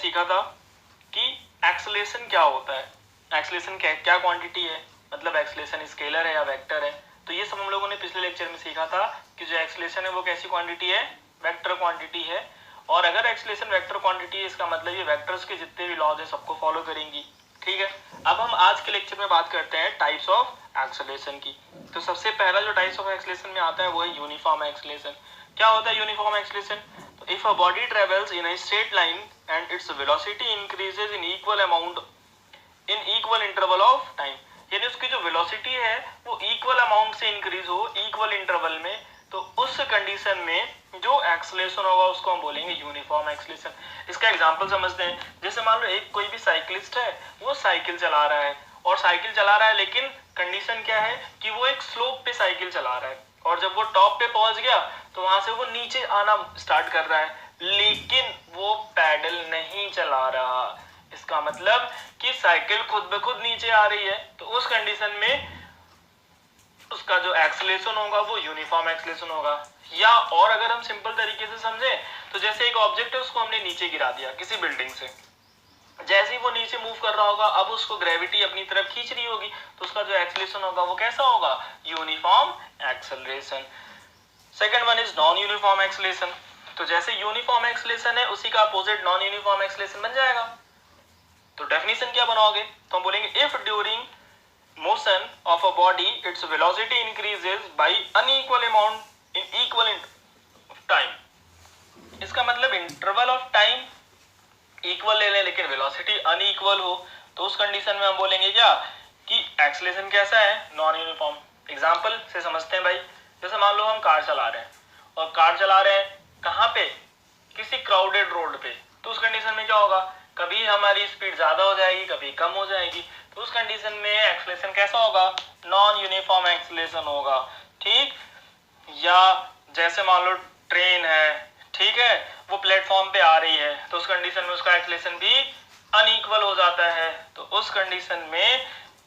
सीखा था कि एक्सेलरेशन क्या होता है, एक्सेलरेशन क्या क्वांटिटी है, मतलब एक्सेलरेशन स्केलर है या वेक्टर है। तो ये सब हम लोगों ने पिछले लेक्चर में सीखा था कि जो एक्सेलरेशन है वो कैसी क्वांटिटी है, वेक्टर क्वांटिटी है। और अगर एक्सेलरेशन वेक्टर क्वांटिटी है इसका मतलब ये वेक्टर्स के जितने भी लॉज है सबको फॉलो करेंगी। ठीक है, अब हम आज के लेक्चर में बात करते हैं टाइप्स ऑफ एक्सेलरेशन की। तो सबसे पहला जो टाइप्स ऑफ एक्सेलरेशन में आता है वो है यूनिफॉर्म एक्सेलरेशन। क्या होता है यूनिफॉर्म एक्सेलरेशन? तो if a body travels in a straight line and its velocity increases in equal amount in equal interval of time, यानी उसकी जो वेलोसिटी है वो इक्वल अमाउंट से इंक्रीज हो इक्वल इंटरवल में, तो उस कंडीशन में जो एक्सेलरेशन होगा उसको हम बोलेंगे यूनिफॉर्म एक्सेलरेशन। इसका एग्जांपल समझते हैं। जैसे मान लो एक कोई भी साइकिलिस्ट है, वो साइकिल चला रहा है और साइकिल चला रहा है, लेकिन कंडीशन क्या है कि वो एक स्लोप पे साइकिल चला रहा है, और जब वो टॉप पे पहुंच गया तो वहां से वो नीचे आना स्टार्ट कर रहा है, लेकिन वो पैडल नहीं चला रहा। इसका मतलब कि साइकिल खुद ब खुद नीचे आ रही है, तो उस कंडीशन में उसका जो एक्सेलरेशन होगा वो यूनिफॉर्म एक्सेलरेशन होगा। या और अगर हम सिंपल तरीके से समझें तो जैसे एक ऑब्जेक्ट है उसको हमने नीचे गिरा दिया किसी बिल्डिंग से, जैसे ही वो नीचे मूव कर रहा होगा अब उसको ग्रेविटी अपनी तरफ खींच रही होगी, तो उसका जो एक्सेलरेशन होगा वो कैसा होगा, uniform acceleration. Second one is non uniform acceleration. तो जैसे यूनिफॉर्म एक्सेलरेशन है उसी का अपोजिट नॉन यूनिफॉर्म एक्सेलरेशन बन जाएगा। तो डेफिनेशन क्या बनाओगे, तो हम बोलेंगे if during motion of a body its velocity increases by unequal amount in equal time। इसका मतलब इंटरवल ऑफ टाइम इक्वल ले लें लेकिन वेलोसिटी अनइक्वल हो, तो उस कंडीशन में हम बोलेंगे क्या कि एक्सेलरेशन कैसा है, नॉन यूनिफॉर्म। एग्जांपल से समझते हैं भाई। जैसे मान लो हम कार चला रहे हैं, और कार चला रहे हैं कहाँ पे, किसी क्राउडेड रोड पे, तो उस कंडीशन में क्या होगा, कभी हमारी स्पीड ज्यादा हो जाएगी कभी कम हो जाएगी, तो उस कंडीशन में एक्सेलरेशन कैसा होगा, नॉन यूनिफॉर्म एक्सेलरेशन होगा। ठीक, या जैसे मान लो ट्रेन है, ठीक है, वो प्लेटफॉर्म पे आ रही है, तो उस कंडीशन में उसका एक्सेलरेशन भी अनइक्वल हो जाता है, तो उस कंडीशन में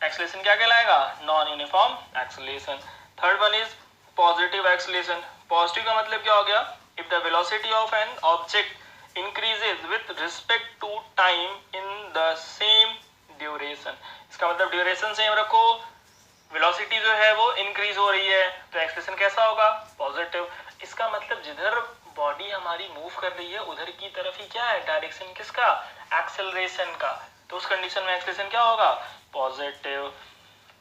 एक्सेलरेशन क्या कहलाएगा, non uniform acceleration. Third one is positive acceleration. Positive का मतलब क्या हो गया, if the velocity of an object increases with respect to time in the same duration. इसका मतलब ड्यूरेशन सेम रखो, वेलोसिटी जो है वो इंक्रीज हो रही है, तो एक्सेलरेशन कैसा होगा, पॉजिटिव। इसका मतलब जिधर बॉडी हमारी मूव कर रही है उधर की तरफ ही क्या है, डायरेक्शन किसका, एक्सेलरेशन का, तो उस कंडीशन में एक्सेलरेशन क्या होगा, पॉजिटिव।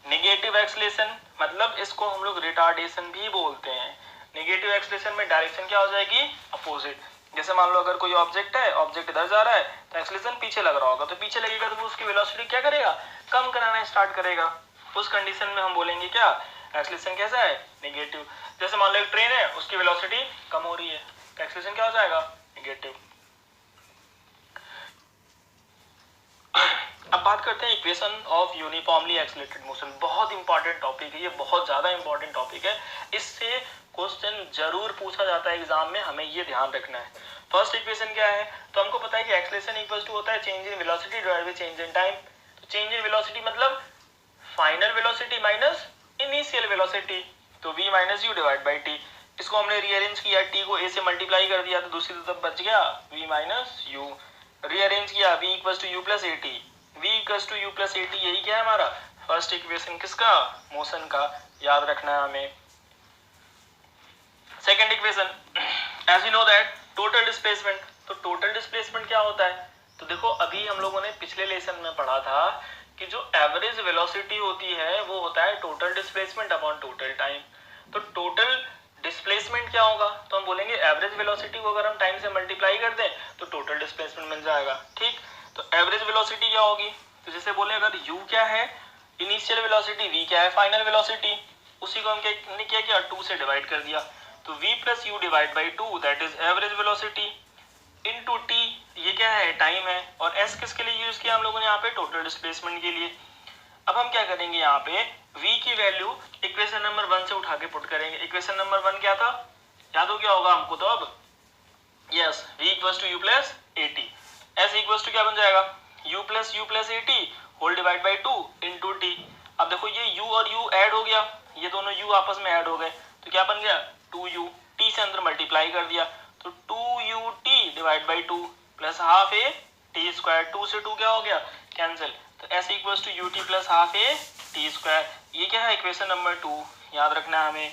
नेगेटिव एक्सेलरेशन मतलब इसको हम लोग रिटार्डेशन भी बोलते हैं। नेगेटिव एक्सेलरेशन में डायरेक्शन क्या हो जाएगी, अपोजिट। जैसे मान लो अगर कोई ऑब्जेक्ट है, ऑब्जेक्ट इधर जा रहा है तो एक्सेलरेशन पीछे लग रहा होगा, तो पीछे लगेगा तो वो उसकी वेलोसिटी क्या करेगा, कम कराना स्टार्ट करेगा, उस कंडीशन में हम बोलेंगे क्या, एक्सेलरेशन कैसा है, नेगेटिव। जैसे मान लो एक ट्रेन है उसकी वेलोसिटी कम हो रही है, तो एक्सेलरेशन क्या हो जाएगा, नेगेटिव। अब बात करते हैं equation of uniformly accelerated motion. बहुत इंपॉर्टेंट टॉपिक है ये, बहुत ज्यादा इंपॉर्टेंट टॉपिक है, इससे क्वेश्चन जरूर पूछा जाता है एग्जाम में, हमें ये ध्यान रखना है। फर्स्ट इक्वेशन क्या है, तो हमको पता है कि एक्सेलरेशन इक्वल्स टू होता है change in velocity divided by change in time. तो चेंज इन वेलोसिटी मतलब final velocity minus initial velocity, तो v minus u divide by T. इसको हमने रीअरेंज किया, t को a से मल्टीप्लाई कर दिया तो दूसरी तरफ बच गया v माइनस यू। रीअरेंज किया v equals to u plus a t, v equals to u plus a t, यही क्या है हमारा फर्स्ट इक्वेशन किसका, मोशन का, याद रखना है हमें। Second equation, as you know that total displacement. तो टोटल डिस्प्लेसमेंट क्या होता है, तो देखो अभी हम लोगों ने पिछले लेसन में पढ़ा था कि जो एवरेज वेलोसिटी होती है वो होता है total displacement upon total time. तो टोटल डिस्प्लेसमेंट क्या होगा, तो हम बोलेंगे एवरेज वेलोसिटी को अगर हम टाइम से मल्टीप्लाई कर दें तो टोटल डिस्प्लेसमेंट मिल जाएगा। ठीक, तो एवरेज वेलोसिटी क्या होगी, तो जैसे बोले अगर u क्या है इनिशियल वेलोसिटी, v क्या है फाइनल वेलोसिटी, उसी को हमने क्या किया 2 से डिवाइड कर दिया, तो v plus you divide by 2 that is average velocity into t, ये क्या है टाइम है, और s किसके लिए यूज किया हम लोगों ने यहाँ पे, टोटल डिस्प्लेसमेंट के लिए। अब हम क्या करेंगे यहाँ पे v की वैल्यू इक्वेशन नंबर 1 से उठा के पुट करेंगे। इक्वेशन नंबर 1 क्या था, याद हो गया होगा हमको, तो अब yes v equals to u plus a t, s equals to क्या बन जाएगा, u plus a t whole divide by 2 into t. अब देखो ये u और u ऐड हो गया, ये दोनों u आपस में ऐड हो गए, तो क्या बन गया 2u, t से अंदर मल्टीप्लाई कर दिया तो 2ut divide by 2 plus half a t square, 2 से 2 क्या हो गया कैंसिल, तो s equals to u t plus half a t square. ये क्या है इक्वेशन नंबर 2, याद रखना है हमें।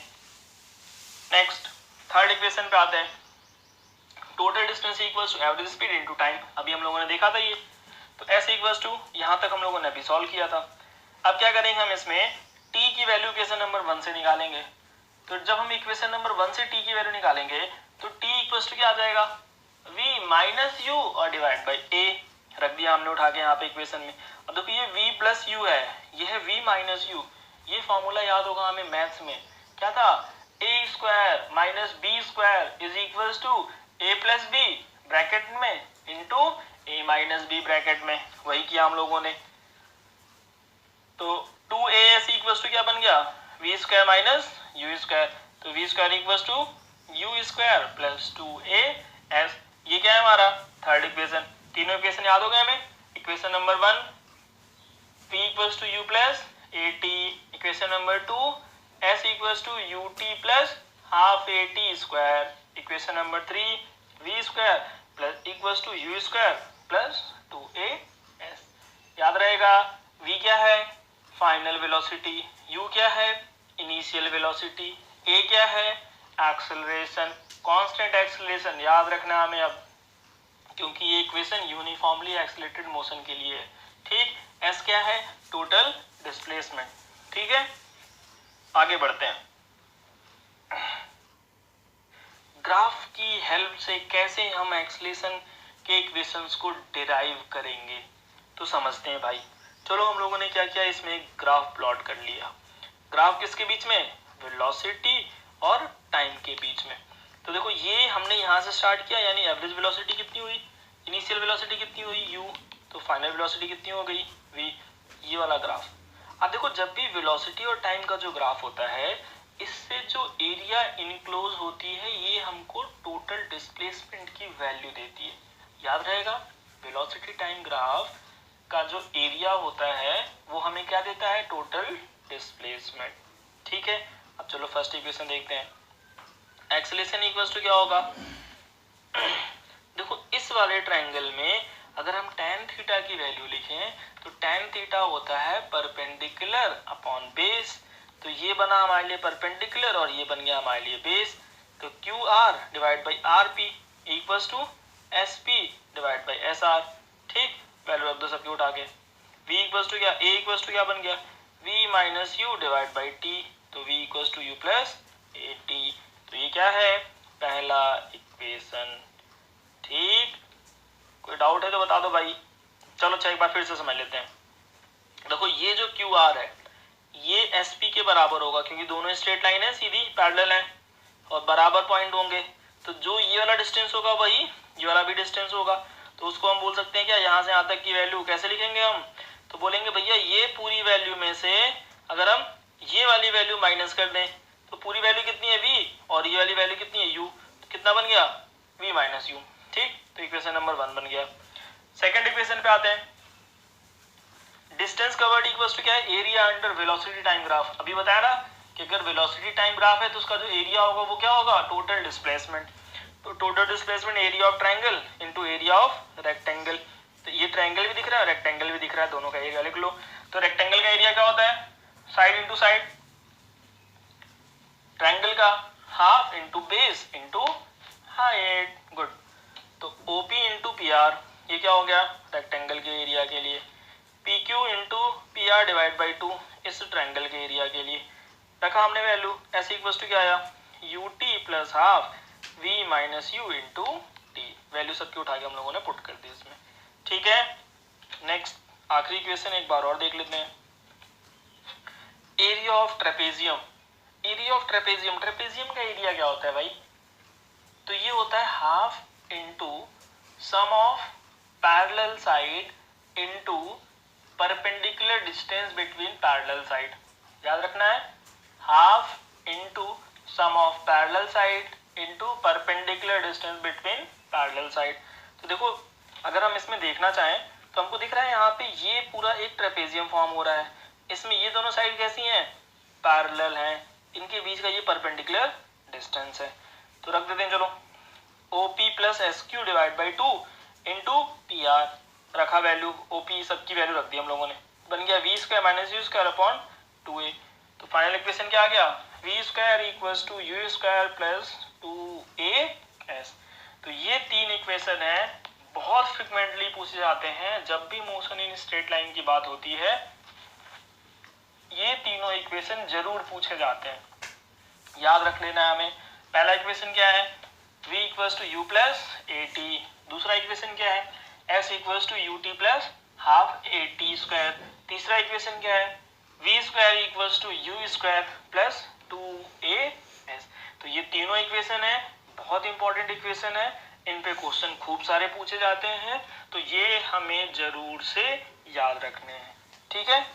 नेक्स्ट थर्ड इक्वेशन पे आते हैं, total distance equals to average speed into time. अभी हम लोगों ने देखा था ये, तो s इक्वल्स टू यहाँ तक हम लोगों ने अभी सॉल्व किया था। अब क्या करेंगे हम इसमें t की वैल्यू इक्वेशन नंबर 1 से निकालेंगे। तो जब हम इक्वेशन नंबर 1 से t की वैल्यू निकालेंगे तो t इक्वल्स टू क्या आ जाएगा v माइनस यू और डिवाइड बाई a, रख दिया हमने उठा के यहाँ पे इक्वेशन में। और देखो ये v प्लस यू है, ये है v माइनस यू। ये फॉर्मूला याद होगा हमें मैथ्स में, क्या था a square minus b square is equals to a plus b bracket में into a minus b bracket में, वही किया हम लोगों ने। तो 2as इक्वल्स टू क्या बन गया v square minus u square, तो v square equals to u square plus 2as। ये क्या है हमारा थर्ड इक्वेशन। तीनों इक्वेशन याद हो गए हमें। Equation number 1 v equals to u plus a t, equation number 2 s equals to u t plus half a t square, equation number 3 v square plus equals to u square plus 2as। याद रहेगा v क्या है final velocity, u क्या है initial velocity, a क्या है acceleration, constant acceleration याद रखना हमें अब, क्योंकि ये इक्वेशन यूनिफॉर्मली एक्सेलरेटेड मोशन के लिए है। ठीक, s क्या है टोटल डिस्प्लेसमेंट। ठीक है, आगे बढ़ते हैं। ग्राफ की हेल्प से कैसे हम एक्सेलरेशन के इक्वेशंस को डिराइव करेंगे, तो समझते हैं भाई। चलो हम लोगों ने क्या किया, इसमें एक ग्राफ प्लॉट कर लिया। ग्राफ किसके बीच में, वेलोसिटी और टाइम के बीच में। तो देखो ये हमने यहाँ से स्टार्ट किया, यानी एवरेज वेलोसिटी कितनी हुई, इनिशियल वेलोसिटी कितनी हुई u, तो फाइनल वेलोसिटी कितनी हो गई v, ये वाला ग्राफ। अब देखो जब भी वेलोसिटी और टाइम का जो ग्राफ होता है, इससे जो एरिया इनक्लोज होती है ये हमको टोटल डिस्प्लेसमेंट की वैल्यू देती है। याद रहेगा वेलोसिटी टाइम ग्राफ का जो एरिया होता है वो हमें क्या देता है, टोटल डिस्प्लेसमेंट। ठीक है, अब चलो फर्स्ट इक्वेशन देखते हैं। एक्सेलरेशन इक्वल्स टू क्या होगा, देखो इस वाले ट्रायंगल में अगर हम tan थीटा की वैल्यू लिखें तो tan थीटा होता है परपेंडिकुलर अपॉन बेस, तो ये बना हमारे लिए परपेंडिकुलर और ये बन गया हमारे लिए बेस। तो Q R divide by R P equals to S P divide by S R. ठीक, वैल्यू रख दो सबकी उठा के। v इक्वल्स टू क्या, a इक्वल्स टू क्या बन गया v minus u divide by t, तो v equals to u plus a t. तो ये क्या है पहला इक्वेशन। ठीक, कोई डाउट है तो बता दो भाई। चलो अच्छा एक बार फिर से समझ लेते हैं। देखो ये जो क्यू आर है ये एस पी के बराबर होगा, क्योंकि दोनों स्ट्रेट लाइन है, सीधी पैरेलल है और बराबर पॉइंट होंगे। तो जो ये वाला डिस्टेंस होगा वही ये वाला भी डिस्टेंस होगा, तो उसको हम बोल सकते हैं क्या, यहाँ से यहाँ तक की वैल्यू कैसे लिखेंगे हम, तो बोलेंगे भैया ये पूरी वैल्यू में से अगर हम ये वाली वैल्यू माइनस कर दें तो पूरी वैल्यू कितनी है v, और ये वाली वैल्यू कितनी है u, तो कितना बन गया v माइनस यू। ठीक, तो इक्वेशन नंबर 1 बन गया। सेकंड इक्वेशन पे आते हैं। डिस्टेंस कवर्ड इक्वल्स टू क्या है, area under velocity time graph. अभी बताया ना कि अगर वेलोसिटी टाइम ग्राफ है तो उसका जो एरिया होगा वो क्या होगा, टोटल डिस्प्लेसमेंट। तो total displacement area of triangle into area of rectangle. तो ये ट्रायंगल भी दिख रहा है रेक्टेंगल भी दिख रहा है, दोनों का एरिया लिख लो। तो रेक्टेंगल का एरिया क्या होता है, साइड इंटू साइड, ट्रायंगल का half into base into height. Good, तो ओपी इंटू पी आर, ये क्या हो गया रेक्टेंगल के एरिया के लिए, P Q into P are divide by 2 इस ट्रायंगल के एरिया के लिए। रखा हमने वैल्यू, ऐसे इक्वल्स टू क्या आया u t plus half v minus u into t. Value सबकी उठा के हम लोगों ने पुट कर दी इसमें। ठीक है, नेक्स्ट आखिरी इक्वेशन एक बार और देख लेते हैं। Area of trapezium, area of trapezium, trapezium का एरिया क्या होता है भाई, तो ये होता है half into sum of parallel side into perpendicular distance between parallel side. याद रखना है half into sum of parallel side into perpendicular distance between parallel side. तो देखो अगर हम इसमें देखना चाहें तो हमको दिख रहा है यहाँ पे ये पूरा एक ट्रेपेजियम फॉर्म हो रहा है, इसमें ये दोनों साइड कैसी हैं, पैरेलल हैं, इनके बीच का ये परपेंडिकुलर डिस्टेंस है। तो रख देते हैं चलो, O P plus S Q divide by 2 into P R. रखा वैल्यू, ओपी सबकी वैल्यू रख दी हम लोगों ने, बन गया v square minus u square upon 2a। तो फाइनल इक्वेशन क्या आ गया, v square equals to u square plus 2as। तो ये तीन इक्वेशन है, बहुत फ्रिक्वेंटली पूछे जाते हैं जब भी मोशन इन स्ट्रेट लाइन की बात होती है, ये तीनों इक्वेशन जरूर पूछे जाते हैं, याद रख लेना है हमें। पहला इक्वेशन क्या है, v equals to u plus a t. दूसरा इक्वेशन क्या है, s equals to u t plus half a t square. तीसरा इक्वेशन क्या है, v square equals to u square plus 2as। तो ये तीनों इक्वेशन है, बहुत इंपॉर्टेंट इक्वेशन है, इन पे क्वेश्चन खूब सारे पूछे जाते हैं, तो ये हमें जरूर से याद रखने हैं, ठीक है।